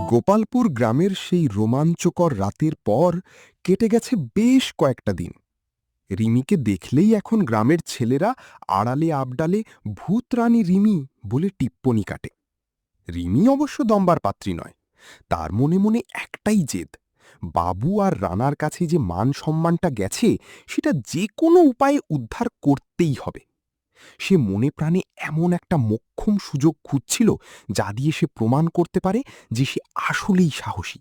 গোপালপুর গ্রামের সেই রোমাঞ্চকর রাতের পর কেটে গেছে বেশ কয়েকটা দিন। রিমিকে দেখলেই এখন গ্রামের ছেলেরা আড়ালে আবডালে ভূত রানী রিমি বলে টিপ্পনি কাটে। রিমি অবশ্য দম্বার পাত্রী নয়, তার মনে মনে একটাই জেদ, বাবু আর রানার কাছে যে মান সম্মানটা গেছে সেটা যে কোনো উপায়ে উদ্ধার করতেই হবে। সে মনে প্রাণে এমন একটা মোক্ষম সুযোগ খুঁজছিল যা দিয়ে সে প্রমাণ করতে পারে যে সে আসলেই সাহসী,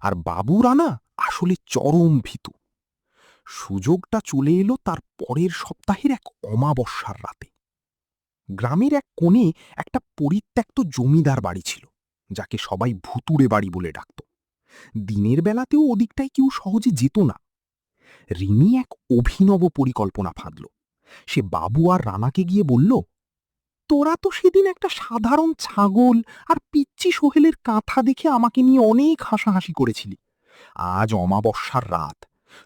আর বাবু রানা আসলে চরম ভীতু। সুযোগটা চলে এলো তার পরের সপ্তাহের এক অমাবস্যার রাতে। গ্রামের এক কোণে একটা পরিত্যক্ত জমিদার বাড়ি ছিল, যাকে সবাই ভুতুড়ে বাড়ি বলে ডাকত। দিনের বেলাতেও ওদিকটায় কেউ সহজে যেত না। রিমি এক অভিনব পরিকল্পনা ফাঁদল। সে বাবু আর রানাকে গিয়ে বলল, তোরা তো সেদিন একটা সাধারণ ছাগল আর পিচ্চি সোহেলের কাঁথা দেখে আমাকে নিয়ে অনেক হাসাহাসি করেছিলি। আজ অমাবস্যার রাত,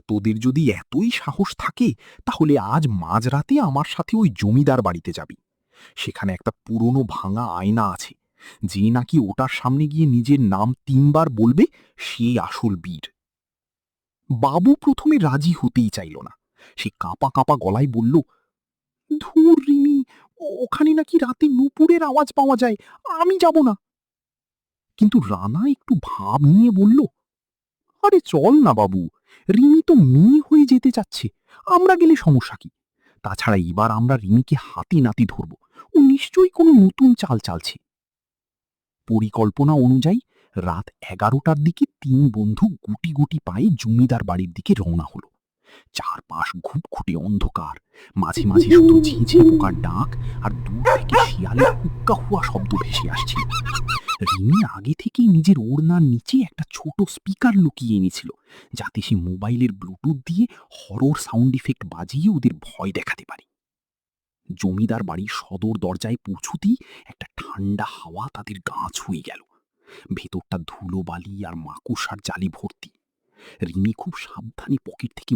তোদের যদি এতই সাহস থাকে তাহলে আজ মাঝরাতে আমার সাথে ওই জমিদার বাড়িতে যাবি। সেখানে একটা পুরনো ভাঙা আয়না আছে, যে নাকি ওটার সামনে গিয়ে নিজের নাম ৩ বার বলবে, সেই আসল বীর। বাবু প্রথমে রাজি হতেই চাইল না। সে কাঁপা কাঁপা গলায় বলল, ধুর রিমি, ওখানে নাকি রাতে নুপুরের আওয়াজ পাওয়া যায়, আমি যাব না। কিন্তু রানা একটু ভাব নিয়ে বলল, আরে চল না বাবু, রিমি তো মেয়ে হয়ে যেতে চাচ্ছে, আমরা গেলে সমস্যা কি? তাছাড়া এবার আমরা রিমিকে হাতে নাতে ধরব, ও নিশ্চয়ই কোনো নতুন চাল চালছে। পরিকল্পনা অনুযায়ী রাত ১১টার দিকে ৩ বন্ধু গুটি গুটি পায়ে জমিদার বাড়ির দিকে রওনা হলো। চারপাশ ঘুটঘুটে অন্ধকার, মাঝে মাঝে শুধু ঝিঁঝে পোকার ডাক আর দূর থেকে শিয়ালের হুক্কা হুয়া শব্দ ভেসে আসছিল। রিমি আগে থেকেই নিজের ওড়নার নিচে একটা ছোট স্পিকার লুকিয়ে এনেছিল, যাতে সে মোবাইলের ব্লুটুথ দিয়ে হরর সাউন্ড ইফেক্ট বাজিয়ে ওদের ভয় দেখাতে পারে। জমিদার বাড়ির সদর দরজায় পৌঁছুতেই একটা ঠান্ডা হাওয়া তাদের গা ছুঁয়ে গেল। ভেতরটা ধুলোবালি আর মাকড়সার জালে ভর্তি। রিমি খুব সাবধানে পকেট থেকে